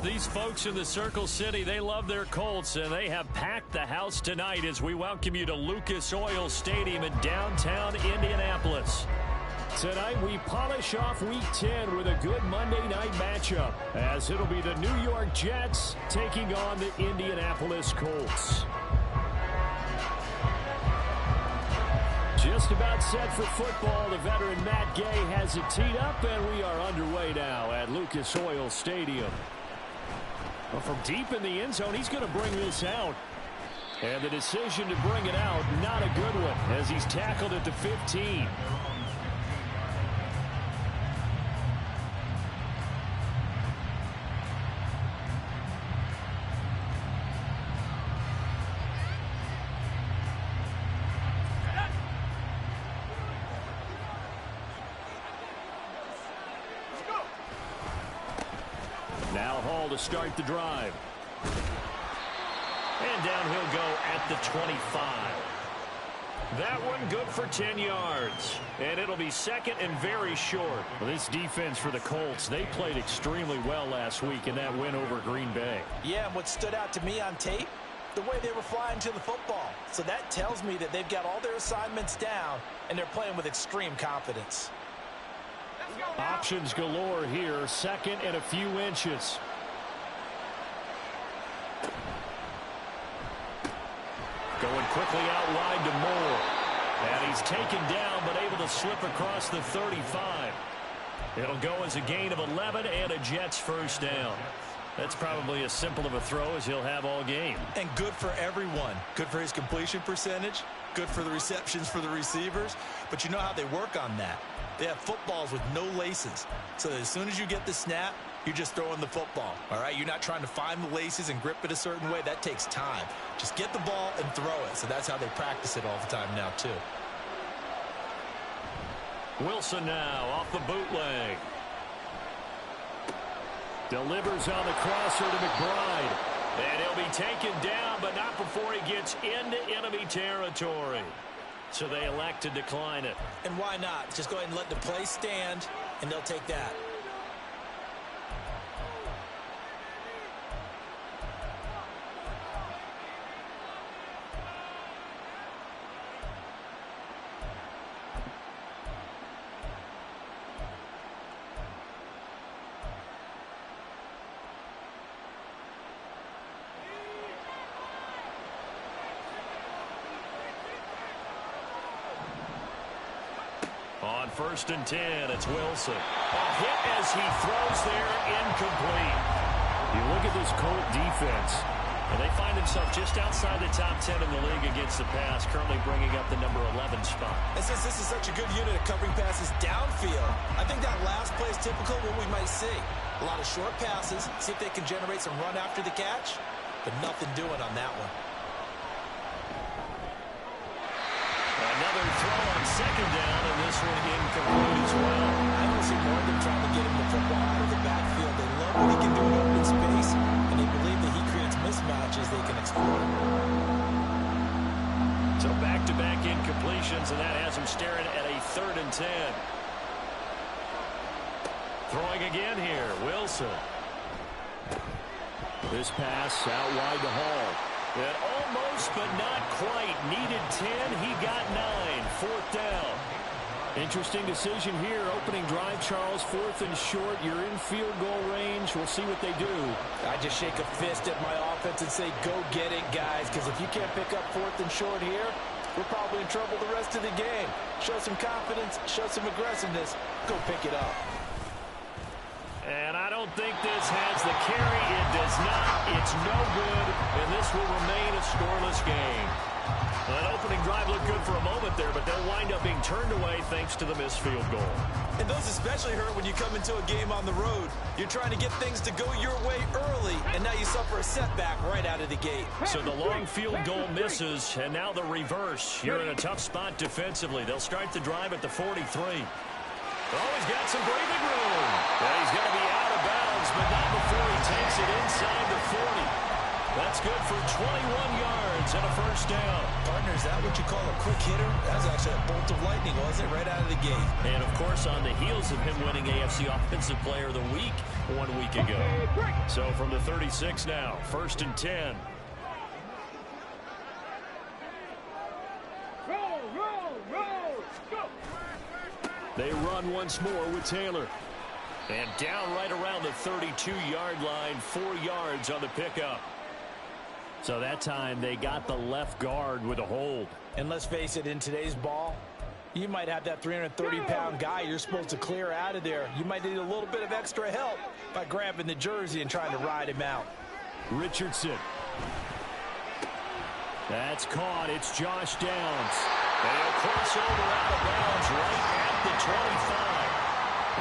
These folks in the Circle City, they love their Colts, and they have packed the house tonight as we welcome you to Lucas Oil Stadium in downtown Indianapolis. Tonight, we polish off Week 10 with a good Monday night matchup, as it'll be the New York Jets taking on the Indianapolis Colts. Just about set for football. The veteran Matt Gay has it teed up, and we are underway now at Lucas Oil Stadium. Well, from deep in the end zone, he's going to bring this out. And the decision to bring it out, not a good one, as he's tackled at the 15. Now Hall to start the drive. And down he'll go at the 25. That one good for 10 yards. And it'll be second and very short. Well, this defense for the Colts, they played extremely well last week in that win over Green Bay. Yeah, and what stood out to me on tape, the way they were flying to the football. So that tells me that they've got all their assignments down, and they're playing with extreme confidence. Options galore here, second and a few inches. Going quickly out wide to Moore. And he's taken down, but able to slip across the 35. It'll go as a gain of 11 and a Jets first down. That's probably as simple of a throw as he'll have all game. And good for everyone. Good for his completion percentage. Good for the receptions for the receivers. But you know how they work on that. They have footballs with no laces. So as soon as you get the snap, you're just throwing the football. All right, you're not trying to find the laces and grip it a certain way. That takes time. Just get the ball and throw it. So that's how they practice it all the time now, too. Wilson now off the bootleg. Delivers on the crosser to McBride. And he'll be taken down, but not before he gets into enemy territory. So they elect to decline it. And why not? Just go ahead and let the play stand, and they'll take that. On 1st and 10, it's Wilson. A hit as he throws there, incomplete. You look at this Colt defense, and they find themselves just outside the top 10 in the league against the pass, currently bringing up the number 11 spot. And since this is such a good unit of covering passes downfield, I think that last play is typical of what we might see. A lot of short passes, see if they can generate some run after the catch, but nothing doing on that one. Another throw on 2nd down, and this one incomplete as well. I don't see more of them trying to get him the football out of the backfield. They love what he can do in open space, and they believe that he creates mismatches they can exploit. So back-to-back incompletions, and that has him staring at a 3rd and 10. Throwing again here, Wilson. This pass out wide to Hall. And almost, but not quite. Needed 10. He got 9. 4th down. Interesting decision here. Opening drive, Charles. 4th and short. You're in field goal range. We'll see what they do. I just shake a fist at my offense and say, go get it, guys. Because if you can't pick up 4th and short here, we're probably in trouble the rest of the game. Show some confidence. Show some aggressiveness. Go pick it up. And I don't think this has the carry. It does not. It's no good. And this will remain a scoreless game. That opening drive looked good for a moment there, but they'll wind up being turned away thanks to the missed field goal. And those especially hurt when you come into a game on the road. You're trying to get things to go your way early, and now you suffer a setback right out of the gate. So the long field goal misses, and now the reverse. You're in a tough spot defensively. They'll start the drive at the 43. Oh, he's got some breathing room. And he's going to be out of bounds, but not before he takes it inside the 40. That's good for 21 yards and a first down. Partners, that Not what you call a quick hitter. That was actually a bolt of lightning, wasn't it? Right out of the gate. And, of course, on the heels of him winning AFC Offensive Player of the Week 1 week ago. So from the 36 now, 1st and 10. They run once more with Taylor. And down right around the 32-yard line, 4 yards on the pickup. So that time they got the left guard with a hold. And let's face it, in today's ball, you might have that 330-pound guy you're supposed to clear out of there. You might need a little bit of extra help by grabbing the jersey and trying to ride him out. Richardson. That's caught. It's Josh Downs. They'll cross over out of bounds right at the 25.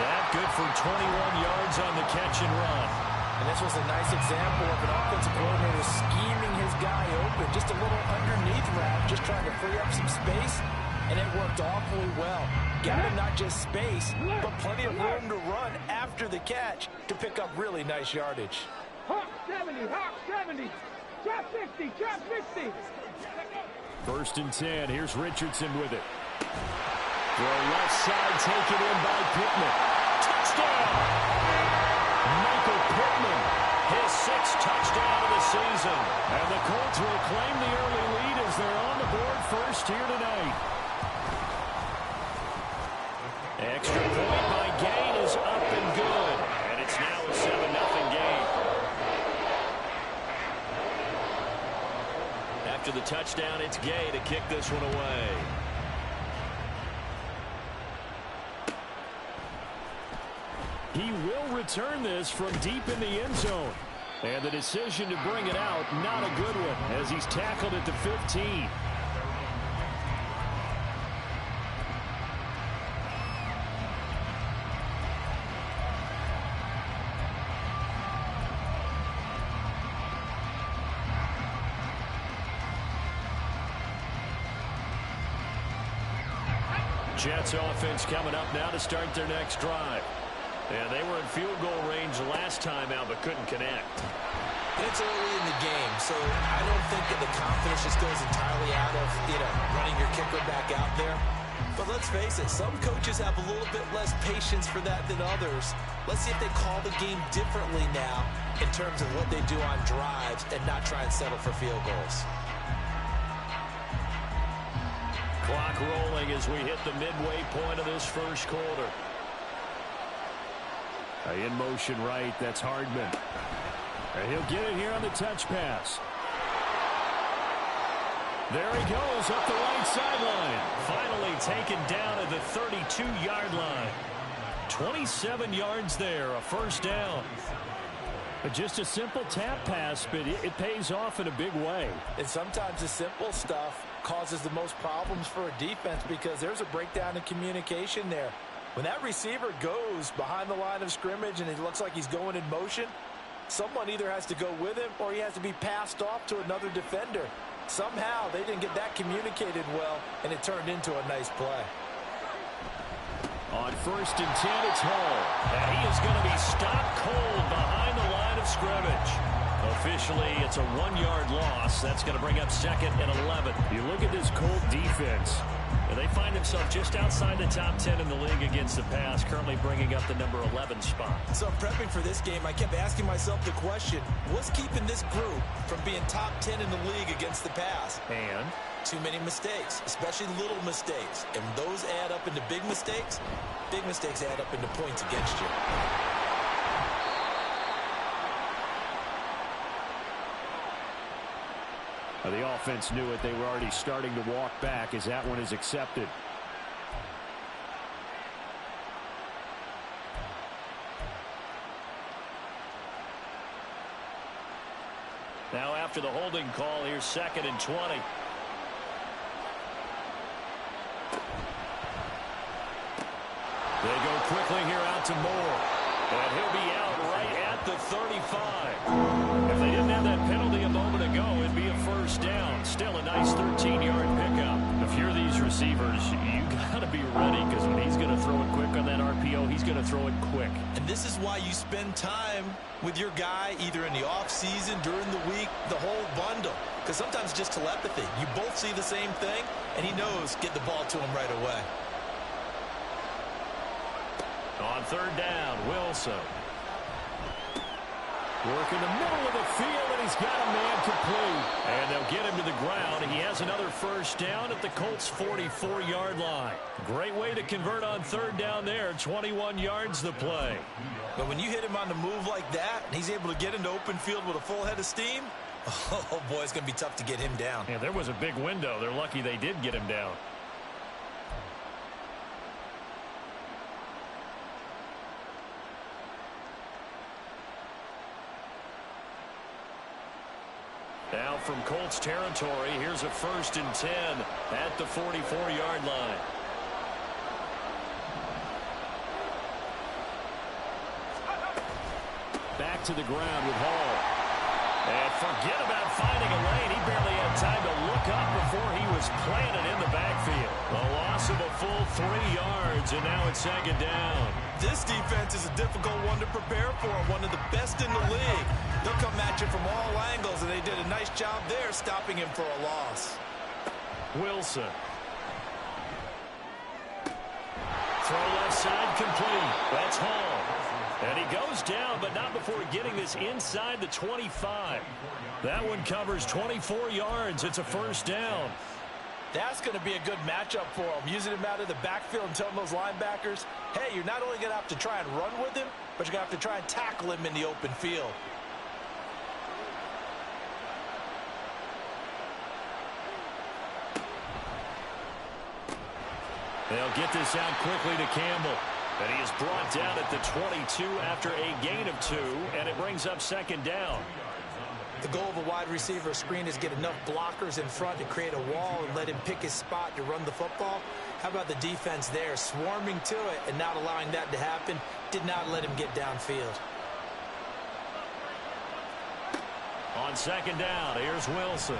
That good for 21 yards on the catch and run. And this was a nice example of an offensive coordinator scheming his guy open. Just a little underneath route, just trying to free up some space. And it worked awfully well. Got him not just space, but plenty of room to run after the catch to pick up really nice yardage. Hawk 70, Hawk 70, drop 60, drop 60. 1st and 10. Here's Richardson with it. Throw left side, taken in by Pittman. Touchdown! Michael Pittman, his 6th touchdown of the season. And the Colts will claim the early lead as they're on the board first here tonight. Extra point by Gain is up and good. And it's now a 7-0 game. After the touchdown, it's Gay to kick this one away. He will return this from deep in the end zone. And the decision to bring it out, not a good one, as he's tackled at the 15. Jets offense coming up now to start their next drive. Yeah, they were in field goal range last time out, but couldn't connect. It's early in the game, so I don't think that the confidence just goes entirely out of, running your kicker back out there. But let's face it, some coaches have a little bit less patience for that than others. Let's see if they call the game differently now in terms of what they do on drives and not try and settle for field goals. Clock rolling as we hit the midway point of this first quarter. In motion right, that's Hardman. And he'll get it here on the touch pass. There he goes up the right sideline. Finally taken down at the 32-yard line. 27 yards there, a first down. Just a simple tap pass, but it pays off in a big way. And sometimes the simple stuff causes the most problems for a defense because there's a breakdown in communication there. When that receiver goes behind the line of scrimmage and it looks like he's going in motion, someone either has to go with him or he has to be passed off to another defender. Somehow they didn't get that communicated well, and it turned into a nice play. On 1st and 10, it's Hall. And he is going to be stopped cold behind the line of scrimmage. Officially, it's a 1-yard loss. That's going to bring up 2nd and 11. You look at this Colt defense, and they find themselves just outside the top 10 in the league against the pass, currently bringing up the number 11 spot. So prepping for this game, I kept asking myself the question, what's keeping this group from being top 10 in the league against the pass? And too many mistakes, especially little mistakes. And those add up into big mistakes. Big mistakes add up into points against you. The offense knew it. They were already starting to walk back as that one is accepted. Now after the holding call, here's 2nd and 20. They go quickly here out to Moore. And he'll be out right at the 35. If they didn't have that penalty a moment ago, it'd be a first down. Still a nice 13-yard pickup. If you're these receivers, you got to be ready because when he's going to throw it quick on that RPO, he's going to throw it quick. And this is why you spend time with your guy either in the offseason, during the week, the whole bundle. Because sometimes it's just telepathy. You both see the same thing, and he knows get the ball to him right away. On third down, Wilson. Working the middle of the field, and he's got a man complete. And they'll get him to the ground. He has another first down at the Colts' 44-yard line. Great way to convert on third down there. 21 yards the play. But when you hit him on the move like that, and he's able to get into open field with a full head of steam, oh, boy, it's going to be tough to get him down. Yeah, there was a big window. They're lucky they did get him down. Now from Colts territory, here's a 1st and 10 at the 44-yard line. Back to the ground with Hall. And forget about finding a lane. He barely had time to look up before he was planted in the backfield. A loss of a full 3 yards, and now it's 2nd down. This defense is a difficult one to prepare for, one of the best in the league. They'll come at you from all angles, and they did a nice job there stopping him for a loss. Wilson. Throw left side complete. That's Hall. And he goes down, but not before getting this inside the 25. That one covers 24 yards. It's a 1st down. That's going to be a good matchup for him. Using him out of the backfield and telling those linebackers, hey, you're not only going to have to try and run with him, but you're going to have to try and tackle him in the open field. They'll get this out quickly to Campbell. And he is brought down at the 22 after a gain of 2, and it brings up 2nd down. The goal of a wide receiver screen is get enough blockers in front to create a wall and let him pick his spot to run the football. How about the defense there, swarming to it and not allowing that to happen? Did not let him get downfield. On 2nd down, here's Wilson.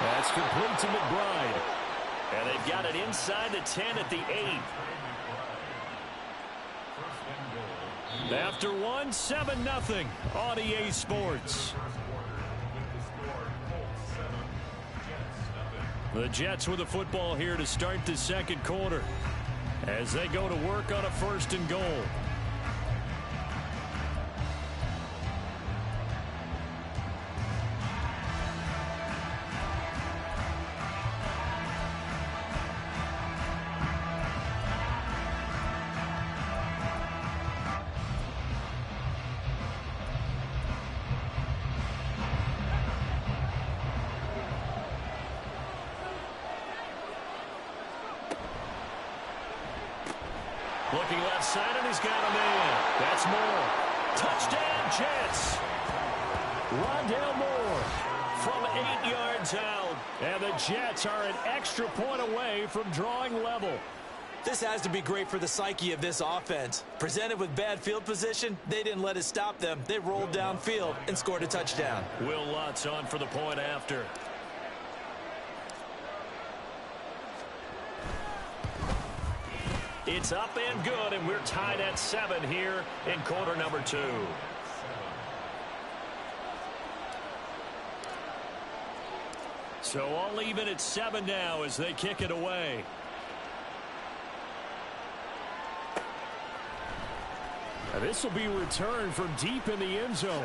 That's complete to McBride. And they've got it inside the 10 at the 8. After 1, 7-0 on EA Sports. The Jets with the football here to start the 2nd quarter as they go to work on a 1st and goal. Looking left side, and he's got a man. That's Moore. Touchdown, Jets. Rondale Moore from 8 yards out. And the Jets are an extra point away from drawing level. This has to be great for the psyche of this offense. Presented with bad field position, they didn't let it stop them. They rolled downfield and scored a touchdown. Will Lutz on for the point after. It's up and good, and we're tied at 7 here in quarter number 2. So all even at 7 now as they kick it away. Now this will be returned from deep in the end zone.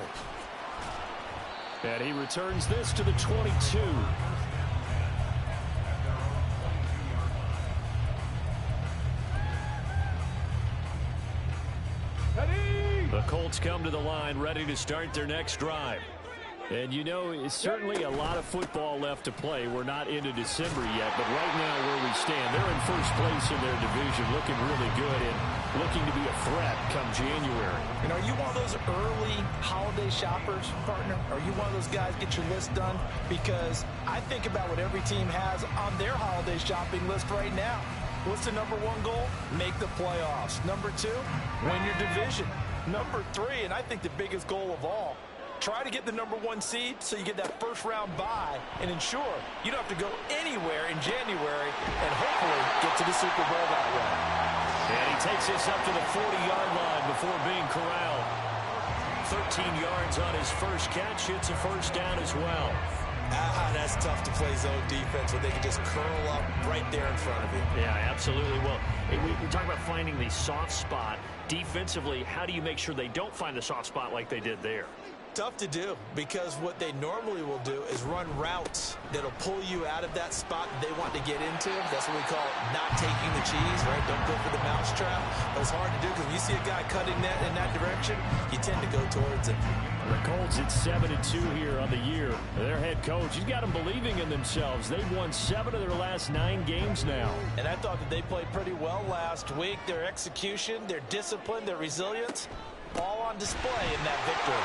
And he returns this to the 22. The Colts come to the line ready to start their next drive. And you know, it's certainly a lot of football left to play. We're not into December yet, but right now where we stand, they're in first place in their division, looking really good and looking to be a threat come January. You know, are you one of those early holiday shoppers, partner? Are you one of those guys get your list done? Because I think about what every team has on their holiday shopping list right now. What's the number 1 goal? Make the playoffs. Number 2, win your division. Number 3, and I think the biggest goal of all, try to get the number 1 seed so you get that first round bye and ensure you don't have to go anywhere in January and hopefully get to the Super Bowl that way. And he takes this up to the 40-yard line before being corralled. 13 yards on his first catch. It's a first down as well. That's tough to play zone defense when they can just curl up right there in front of you. Yeah, absolutely. Well, we talk about finding the soft spot. Defensively, how do you make sure they don't find the soft spot like they did there? Tough to do, because what they normally will do is run routes that'll pull you out of that spot they want to get into. That's what we call not taking the cheese, right? Don't go for the mousetrap. But it's hard to do because when you see a guy cutting that in that direction, you tend to go towards it. The Colts at 7-2 here on the year. Their head coach, he's got them believing in themselves. They've won 7 of their last 9 games now. And I thought that they played pretty well last week. Their execution, their discipline, their resilience, all on display in that victory.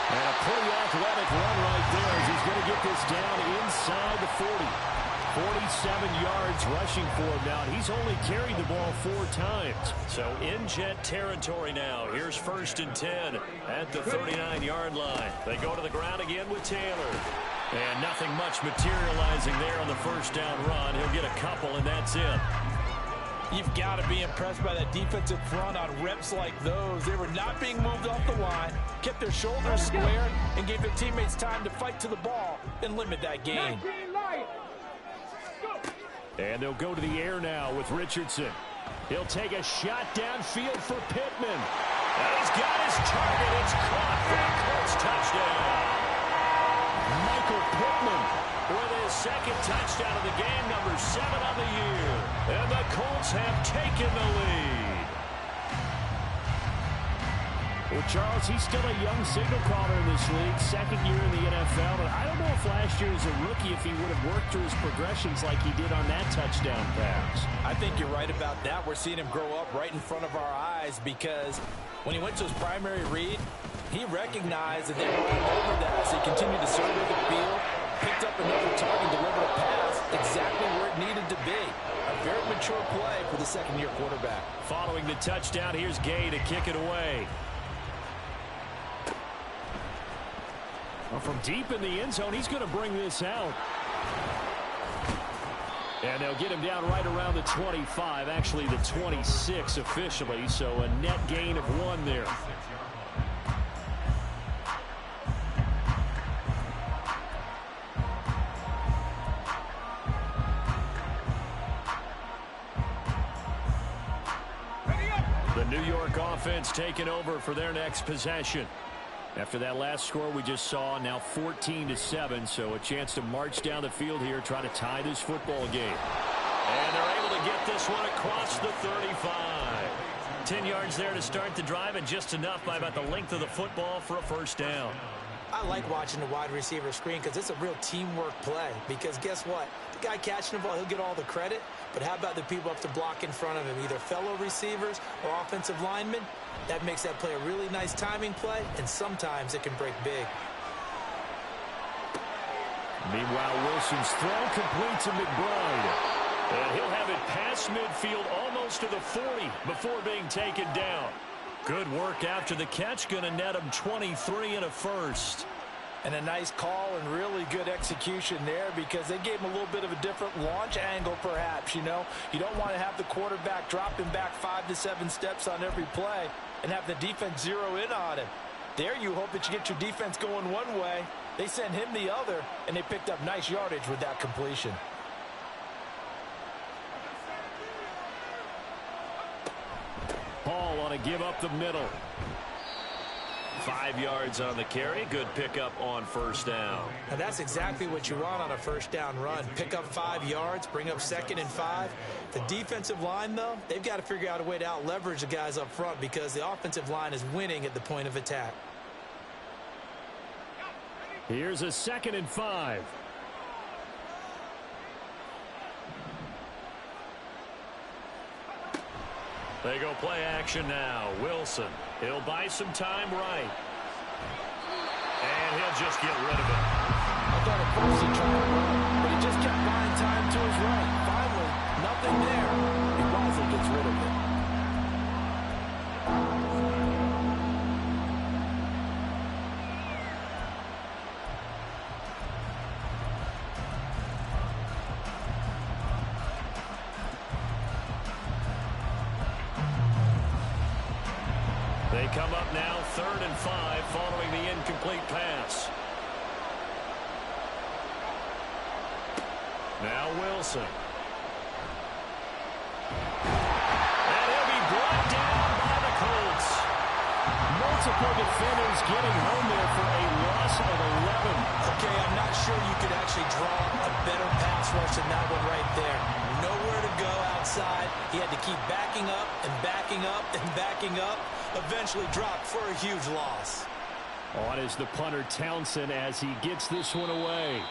And a pretty athletic run right there as he's going to get this down inside the 40. 47 yards rushing for him now. He's only carried the ball 4 times. So in jet territory now. Here's 1st and 10 at the 39-yard line. They go to the ground again with Taylor. And nothing much materializing there on the first down run. He'll get a couple, and that's it. You've got to be impressed by that defensive front on reps like those. They were not being moved off the line, kept their shoulders square, and gave their teammates time to fight to the ball and limit that gain. And they'll go to the air now with Richardson. He'll take a shot downfield for Pittman. And he's got his target. It's caught for a Colts touchdown. Michael Pittman with his 2nd touchdown of the game, number 7 on the year. And the Colts have taken the lead. Well, Charles, he's still a young signal caller in this league, 2nd year in the NFL. But I don't know if last year as a rookie, if he would have worked through his progressions like he did on that touchdown pass. I think you're right about that. We're seeing him grow up right in front of our eyes, because when he went to his primary read, he recognized that they were all over that. So he continued to survey the field, picked up another target, delivered a pass exactly where it needed to be. A very mature play for the 2nd-year quarterback. Following the touchdown, here's Gay to kick it away. Well, from deep in the end zone, he's going to bring this out. And they'll get him down right around the 25, actually the 26 officially, so a net gain of 1 there. The New York offense taking over for their next possession. After that last score we just saw, now 14-7, so a chance to march down the field here, try to tie this football game. And they're able to get this one across the 35. 10 yards there to start the drive, and just enough by about the length of the football for a first down. I like watching the wide receiver screen because it's a real teamwork play. Because guess what? The guy catching the ball, he'll get all the credit. But how about the people up to block in front of him, either fellow receivers or offensive linemen? That makes that play a really nice timing play, and sometimes it can break big. Meanwhile, Wilson's throw complete to McBride. And he'll have it past midfield almost to the 40 before being taken down. Good work after the catch, going to net him 23 and a first. And a nice call and really good execution there, because they gave him a little bit of a different launch angle perhaps, you know. You don't want to have the quarterback dropping back 5 to 7 steps on every play and have the defense zero in on him. There you hope that you get your defense going one way. They sent him the other, and they picked up nice yardage with that completion. Ball on a give up the middle. 5 yards on the carry. Good pickup on first down. Now that's exactly what you want on a first down run. Pick up 5 yards, bring up 2nd and 5. The defensive line, though, they've got to figure out a way to out-leverage the guys up front because the offensive line is winning at the point of attack. Here's a 2nd and 5. They go play action now. Wilson. He'll buy some time right. And he'll just get rid of it. I thought at first he tried to run, but he just kept buying time to his right. Finally, nothing there. He wisely gets rid of it. They come up now 3rd and 5 following the incomplete pass. Now Wilson. And he'll be brought down by the Colts. Multiple defenders getting home there for a loss of 11. Okay, I'm not sure you could actually draw a better pass rush than that one right there. Nowhere to go outside. He had to keep backing up and backing up and backing up. Eventually dropped for a huge loss. On is the punter Townsend as he gets this one away.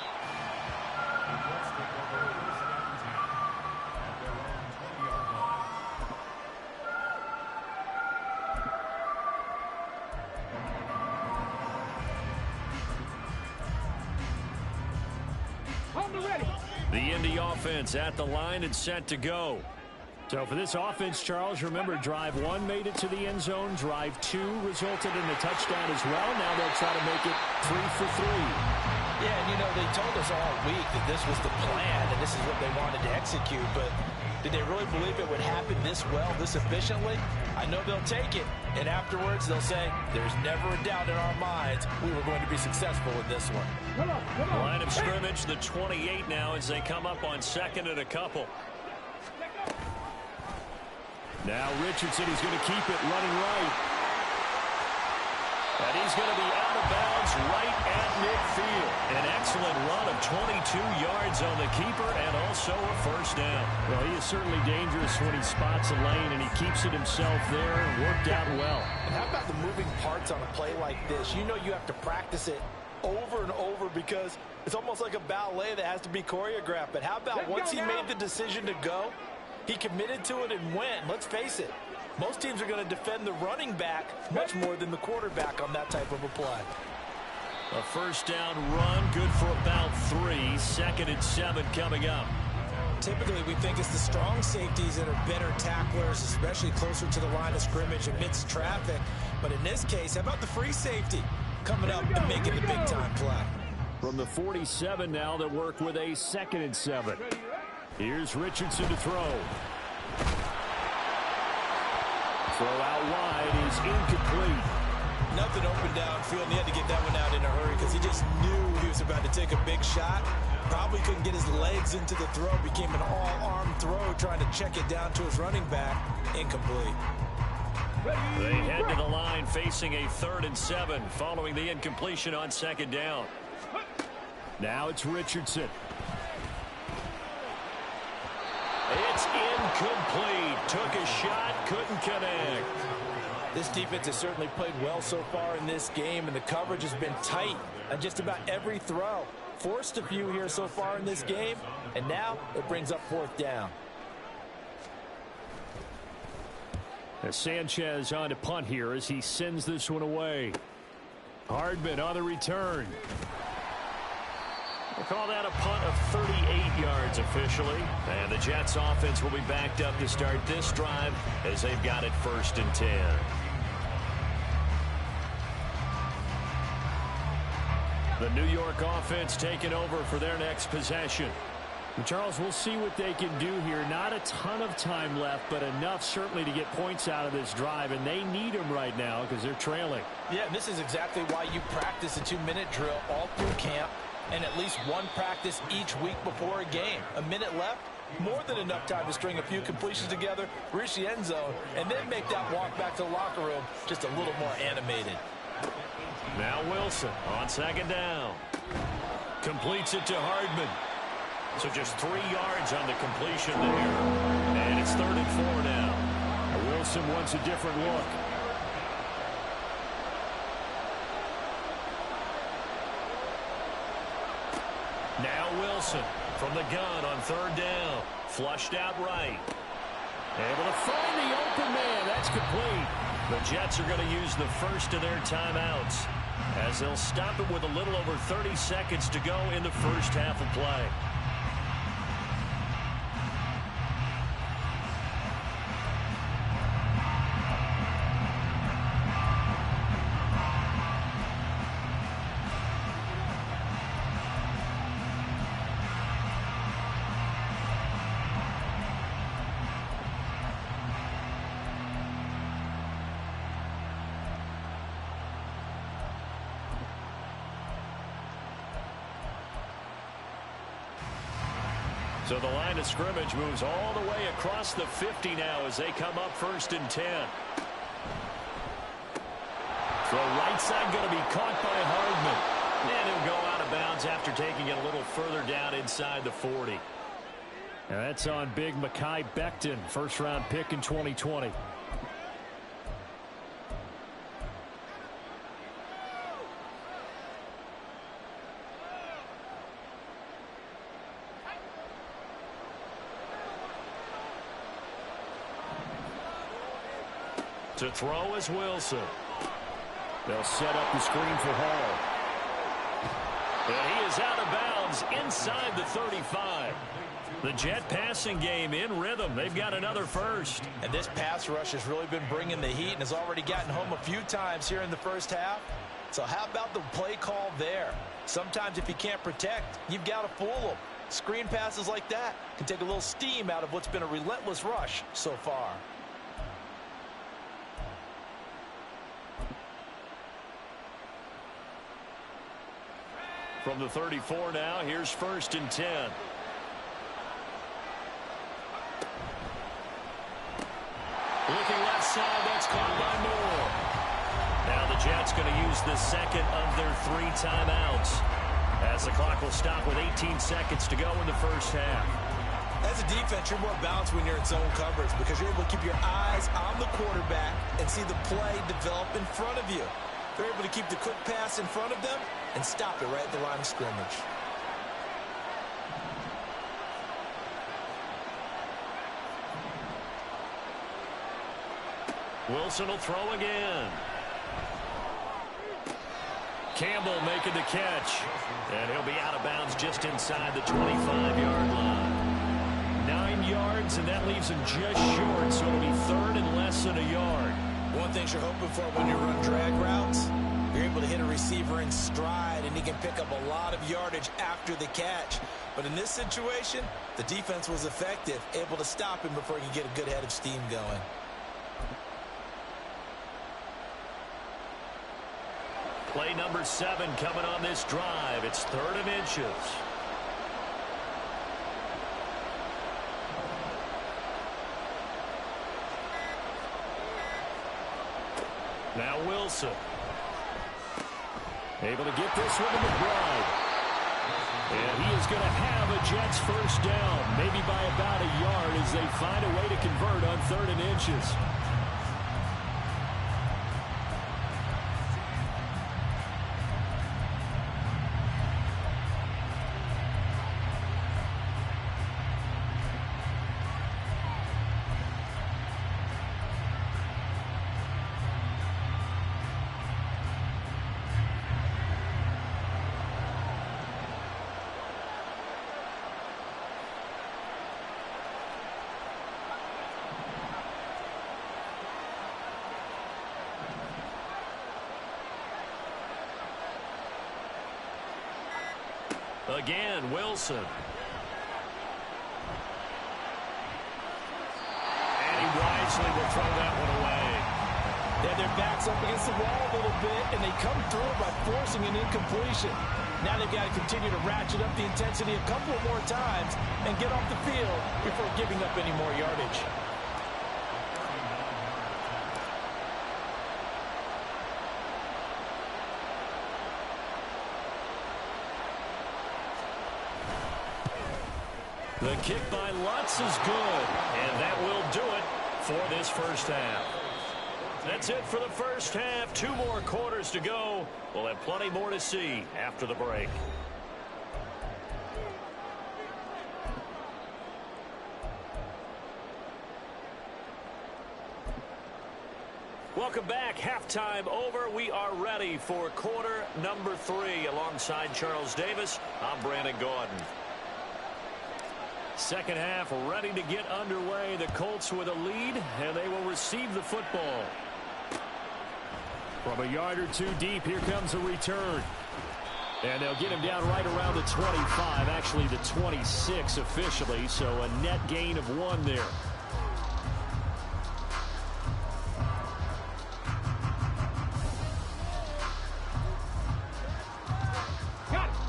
The Indy offense at the line and set to go. So for this offense, Charles, remember, drive 1 made it to the end zone. Drive 2 resulted in a touchdown as well. Now they'll try to make it 3 for 3. Yeah, and you know, they told us all week that this was the plan and this is what they wanted to execute. But did they really believe it would happen this well, this efficiently? I know they'll take it. And afterwards, they'll say, there's never a doubt in our minds we were going to be successful in this one. Come on. Line of scrimmage, the 28 now as they come up on 2nd and a couple. Now Richardson is going to keep it running right. And he's going to be out of bounds right at midfield. An excellent run of 22 yards on the keeper and also a first down. Well, he is certainly dangerous when he spots a lane and he keeps it himself there. Worked out well. And how about the moving parts on a play like this? You know you have to practice it over and over because it's almost like a ballet that has to be choreographed. But how about once he made the decision to go, he committed to it and went. Let's face it, most teams are going to defend the running back much more than the quarterback on that type of a play. A first down run, good for about 3. 2nd and 7 coming up. Typically, we think it's the strong safeties that are better tacklers, especially closer to the line of scrimmage amidst traffic. But in this case, how about the free safety coming up and making the big-time play? From the 47 now, they'll work with a 2nd and 7. Here's Richardson to throw. Throw out wide is incomplete. Nothing open downfield, and he had to get that one out in a hurry because he just knew he was about to take a big shot. Probably couldn't get his legs into the throw. Became an all-arm throw, trying to check it down to his running back. Incomplete. They head to the line facing a 3rd and 7 following the incompletion on 2nd down. Now it's Richardson. It's incomplete. Took a shot, couldn't connect. This defense has certainly played well so far in this game, and the coverage has been tight on just about every throw. Forced a few here so far in this game, and now it brings up 4th down. As Sanchez on to punt here as he sends this one away. Hardman on the return. We'll call that a punt of 38 yards officially. And the Jets offense will be backed up to start this drive as they've got it 1st and 10. The New York offense taking over for their next possession. And Charles, we'll see what they can do here. Not a ton of time left, but enough certainly to get points out of this drive. And they need them right now because they're trailing. Yeah, this is exactly why you practice a 2-minute drill all through camp. And at least one practice each week before a game. A minute left, more than enough time to string a few completions together, reach the end zone, and then make that walk back to the locker room just a little more animated. Now Wilson on 2nd down. Completes it to Hardman. So just 3 yards on the completion there. And it's 3rd and 4 now. Wilson wants a different look. Now Wilson from the gun on 3rd down. Flushed out right. Able to find the open man. That's complete. The Jets are going to use the first of their timeouts as they'll stop it with a little over 30 seconds to go in the first half of play. So the line of scrimmage moves all the way across the 50 now as they come up 1st and 10. Throw right side going to be caught by Hardman. And he'll go out of bounds after taking it a little further down inside the 40. And that's on big Mekhi Becton, first-round pick in 2020. To throw is Wilson. They'll set up the screen for Hall. And he is out of bounds inside the 35. The Jet passing game in rhythm. They've got another first. And this pass rush has really been bringing the heat and has already gotten home a few times here in the first half. So how about the play call there? Sometimes if you can't protect, you've got to fool them. Screen passes like that can take a little steam out of what's been a relentless rush so far. From the 34 now, here's 1st and 10. Looking left side, that's caught by Moore. Now the Jets going to use the second of their 3 timeouts as the clock will stop with 18 seconds to go in the first half. As a defense, you're more balanced when you're in zone coverage because you're able to keep your eyes on the quarterback and see the play develop in front of you. They're able to keep the quick pass in front of them and stop it right at the line of scrimmage. Wilson will throw again. Campbell making the catch. And he'll be out of bounds just inside the 25-yard line. 9 yards, and that leaves him just short, so it'll be 3rd and less than a yard. One thing you're hoping for when you run drag routes, you're able to hit a receiver in stride, and he can pick up a lot of yardage after the catch. But in this situation, the defense was effective, able to stop him before he could get a good head of steam going. Play number 7 coming on this drive. It's 3rd and inches. Now Wilson. Able to get this one to McBride. And he is going to have a Jets first down, maybe by about a yard as they find a way to convert on 3rd and inches. Again, Wilson. And he wisely will throw that one away. They have their backs up against the wall a little bit, and they come through by forcing an incompletion. Now they've got to continue to ratchet up the intensity a couple of more times and get off the field before giving up any more yardage. The kick by Lutz is good, and that will do it for this first half. That's it for the first half. 2 more quarters to go. We'll have plenty more to see after the break. Welcome back. Halftime over. We are ready for quarter number 3. Alongside Charles Davis, I'm Brandon Gordon. Second half ready to get underway. The Colts with a lead, and they will receive the football. From a yard or 2 deep, here comes a return. And they'll get him down right around the 25, actually the 26 officially, so a net gain of 1 there.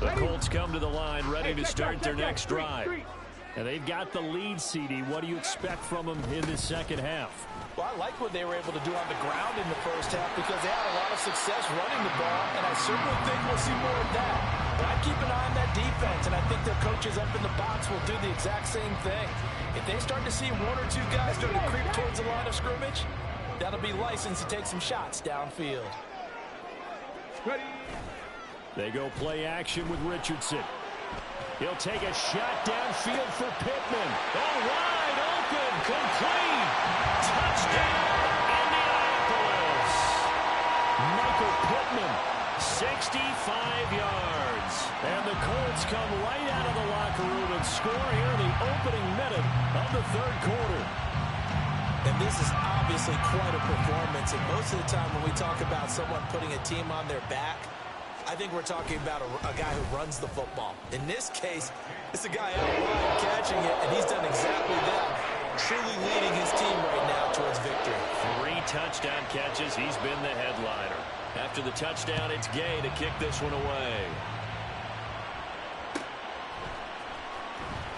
The Colts come to the line ready to start their next drive. And they've got the lead, CD. What do you expect from them in this second half? Well, I like what they were able to do on the ground in the first half because they had a lot of success running the ball, and I certainly think we'll see more of that. But I'd keep an eye on that defense, and I think their coaches up in the box will do the exact same thing. If they start to see one or two guys start to creep towards the line of scrimmage, that'll be licensed to take some shots downfield. They go play action with Richardson. He'll take a shot downfield for Pittman. Oh, wide open, complete. Touchdown, Indianapolis. Michael Pittman, 65 yards. And the Colts come right out of the locker room and score here in the opening minute of the third quarter. And this is obviously quite a performance. And most of the time when we talk about someone putting a team on their back, I think we're talking about a guy who runs the football. In this case, it's a guy out wide catching it, and he's done exactly that, truly leading his team right now towards victory. 3 touchdown catches. He's been the headliner. After the touchdown, it's Gay to kick this one away.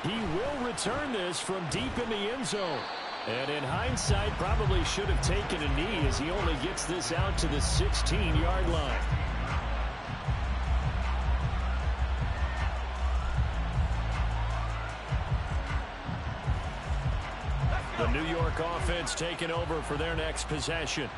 He will return this from deep in the end zone. And in hindsight, probably should have taken a knee as he only gets this out to the 16-yard line. The New York offense taking over for their next possession.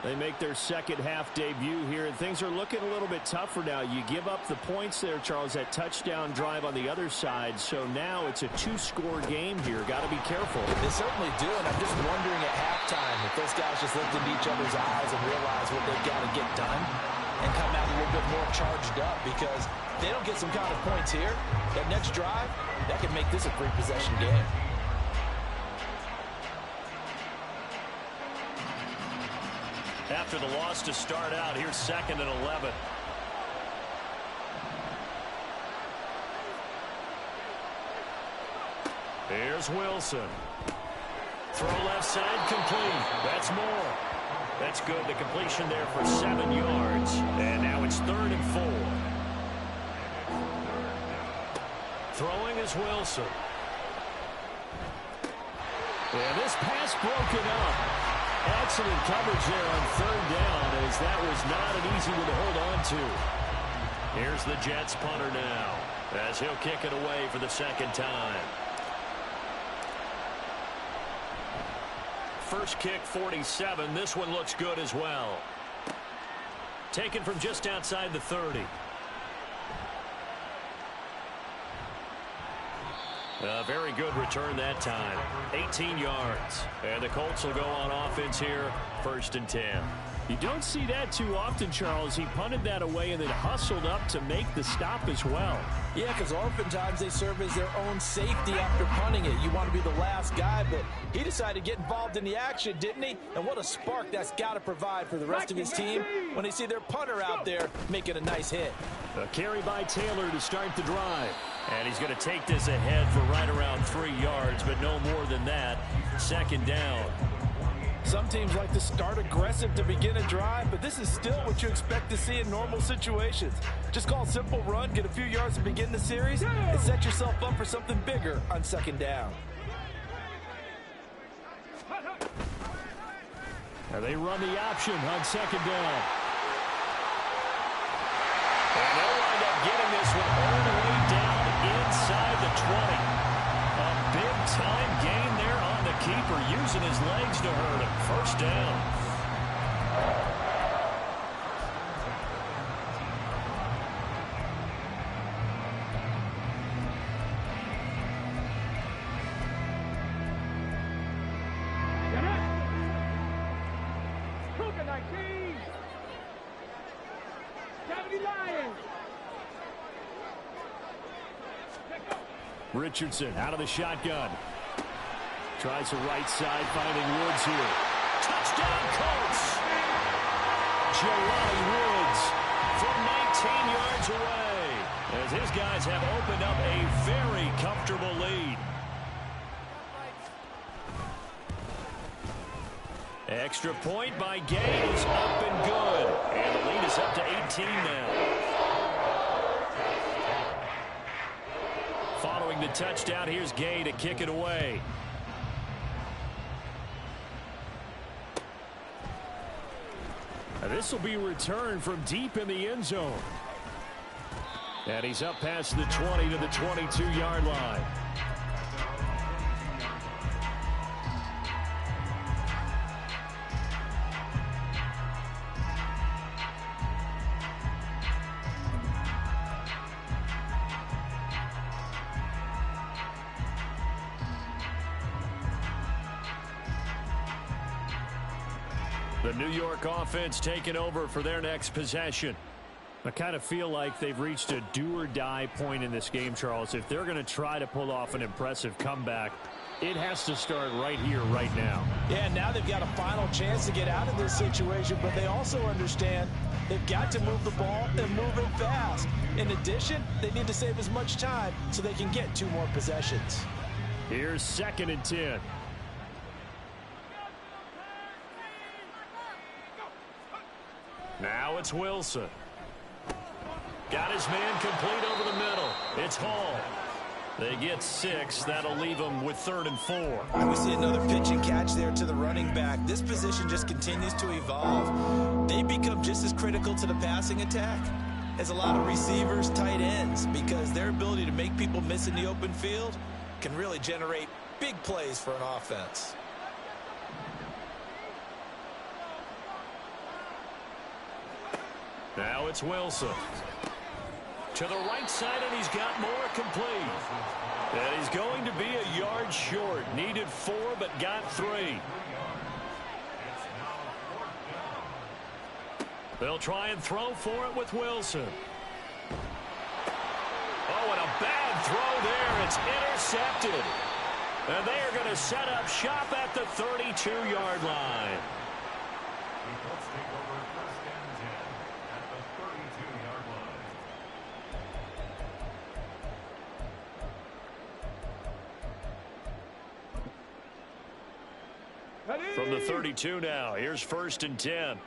They make their second half debut here, and things are looking a little bit tougher now. You give up the points there, Charles, that touchdown drive on the other side. So now it's a 2-score game here. Got to be careful. They certainly do, and I'm just wondering at halftime if those guys just looked into each other's eyes and realize what they've got to get done and come out a little bit more charged up, because if they don't get some kind of points here, that next drive, that could make this a 3-possession game. After the loss to start out, here's 2nd and 11. Here's Wilson. Throw left side, complete. That's more. That's good. The completion there for 7 yards. And now it's 3rd and 4. Throwing is Wilson. And this pass broken up. Excellent coverage there on 3rd down, as that was not an easy one to hold on to. Here's the Jets punter now, as he'll kick it away for the 2nd time. First kick, 47. This one looks good as well. Taken from just outside the 30. A very good return that time. 18 yards. And the Colts will go on offense here. 1st and 10. You don't see that too often, Charles. He punted that away and then hustled up to make the stop as well. Yeah, because oftentimes they serve as their own safety after punting it. You want to be the last guy, but he decided to get involved in the action, didn't he? And what a spark that's got to provide for the rest of his team when they see their punter out there making a nice hit. A carry by Taylor to start the drive. And he's going to take this ahead for right around 3 yards, but no more than that. 2nd down. Some teams like to start aggressive to begin a drive, but this is still what you expect to see in normal situations. Just call a simple run, get a few yards to begin the series, and set yourself up for something bigger on 2nd down. And they run the option on 2nd down. And they'll wind up getting this one all the way down inside the 20. A big-time gain there on the keeper, using his legs to hurt him. 1st down. Richardson out of the shotgun. Tries the right side, finding Woods here. Touchdown, Colts! Jelani Woods from 19 yards away, as his guys have opened up a very comfortable lead. Extra point by Gay is up and good. And the lead is up to 18 now. Following to touchdown. Here's Gay to kick it away. This will be returned from deep in the end zone. And he's up past the 20 to the 22-yard line. The New York offense taking over for their next possession. I kind of feel like they've reached a do-or-die point in this game, Charles. If they're going to try to pull off an impressive comeback, it has to start right here, right now. Yeah, now they've got a final chance to get out of this situation, but they also understand they've got to move the ball and move it fast. In addition, they need to save as much time so they can get 2 more possessions. Here's 2nd and 10. Now it's Wilson. Got his man complete over the middle. It's Hall. They get 6. That'll leave them with 3rd and 4. And we see another pitch and catch there to the running back. This position just continues to evolve. They become just as critical to the passing attack as a lot of receivers, tight ends, because their ability to make people miss in the open field can really generate big plays for an offense. Now it's Wilson. To the right side, and he's got more complete. And he's going to be a yard short. Needed 4, but got 3. They'll try and throw for it with Wilson. Oh, and a bad throw there. It's intercepted. And they are going to set up shop at the 32-yard line. From the 32 now, here's 1st and 10.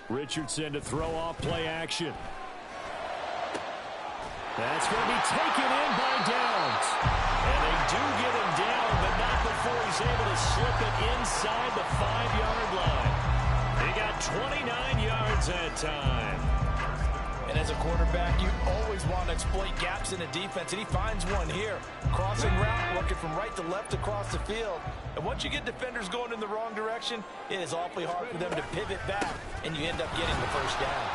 Richardson to throw off play action. That's going to be taken in by Downs. And they do get him down, but not before he's able to slip it inside the 5-yard line. He got 29 yards that time. And as a quarterback, you always want to exploit gaps in the defense, and he finds one here. Crossing route, working from right to left across the field. And once you get defenders going in the wrong direction, it is awfully hard for them to pivot back, and you end up getting the first down.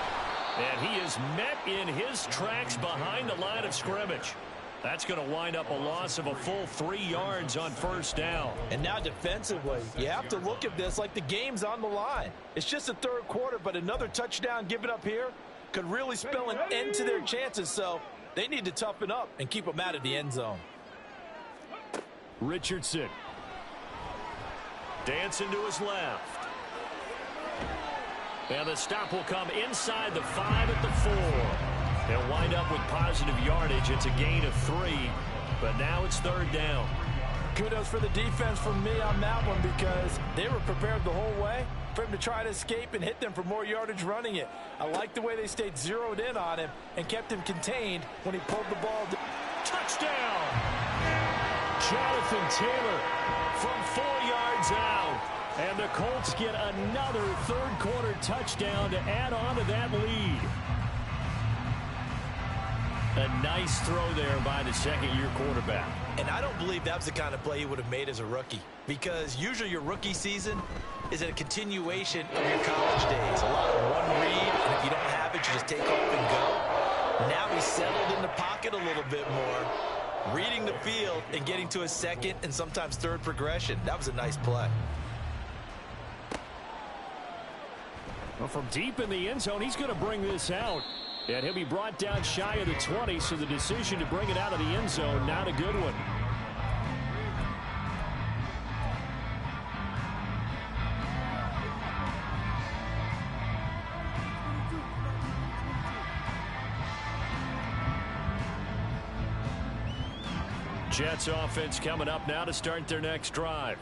And he is met in his tracks behind the line of scrimmage. That's going to wind up a loss of a full 3 yards on 1st down. And now defensively, you have to look at this like the game's on the line. It's just the 3rd quarter, but another touchdown given up here could really spell an end to their chances, so they need to toughen up and keep them out of the end zone. Richardson. Dancing to his left. And the stop will come inside the 5 at the 4. They'll wind up with positive yardage. It's a gain of 3, but now it's 3rd down. Kudos for the defense from me on that one, because they were prepared the whole way for him to try to escape and hit them for more yardage running it. I like the way they stayed zeroed in on him and kept him contained when he pulled the ball. Touchdown! Jonathan Taylor from 4 yards out. And the Colts get another 3rd quarter touchdown to add on to that lead. A nice throw there by the 2nd-year quarterback. And I don't believe that was the kind of play he would have made as a rookie, because usually your rookie season is a continuation of your college days. A lot of one read, and if you don't have it, you just take off and go. Now he's settled in the pocket a little bit more, reading the field and getting to a 2nd and sometimes 3rd progression. That was a nice play. Well, from deep in the end zone, he's going to bring this out. And he'll be brought down shy of the 20, so the decision to bring it out of the end zone, not a good one. Jets offense coming up now to start their next drive.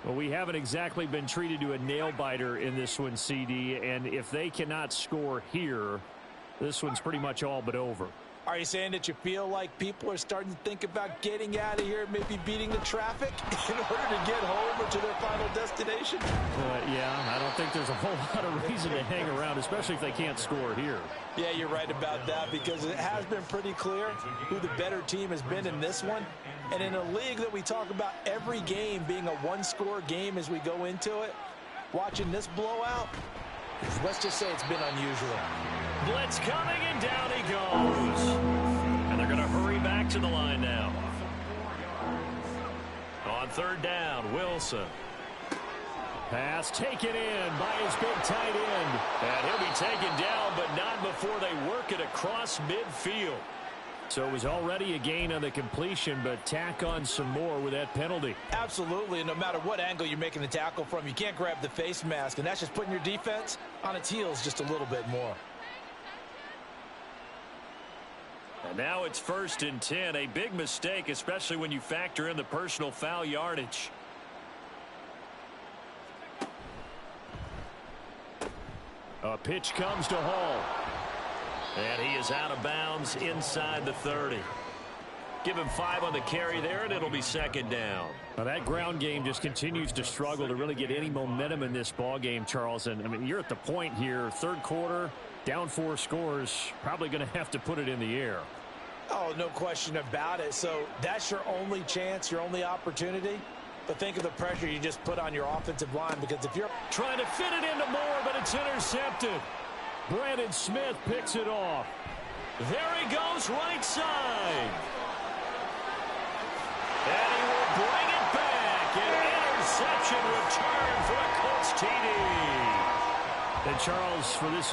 Well, we haven't exactly been treated to a nail-biter in this one, CD, and if they cannot score here, This one's pretty much all but over. Are you saying that you feel like people are starting to think about getting out of here, maybe beating the traffic in order to get home or to their final destination? Yeah, I don't think there's a whole lot of reason to hang around, especially if they can't score here. Yeah, you're right about that, because it has been pretty clear who the better team has been in this one. And in a league that we talk about every game being a one-score game as we go into it, watching this blowout, let's just say it's been unusual. Blitz coming, and down he goes. And they're going to hurry back to the line now. On third down, Wilson. Pass taken in by his big tight end. And he'll be taken down, but not before they work it across midfield. So it was already a gain on the completion, but tack on some more with that penalty. Absolutely, and no matter what angle you're making the tackle from, you can't grab the face mask, and that's just putting your defense on its heels just a little bit more. And now it's 1st and 10, a big mistake, especially when you factor in the personal foul yardage. A pitch comes to Hall. And he is out of bounds inside the 30. Give him 5 on the carry there, and it'll be 2nd down. Now that ground game just continues to struggle to really get any momentum in this ball game, Charles. And I mean, you're at the point here, 3rd quarter, down 4 scores, probably going to have to put it in the air. Oh, no question about it. So that's your only chance, your only opportunity. But think of the pressure you just put on your offensive line, because if you're trying to fit it into Moore, but it's intercepted. Brandon Smith picks it off. There he goes, right side. And he will bring it back. An interception return for a Colts TD. And Charles, for this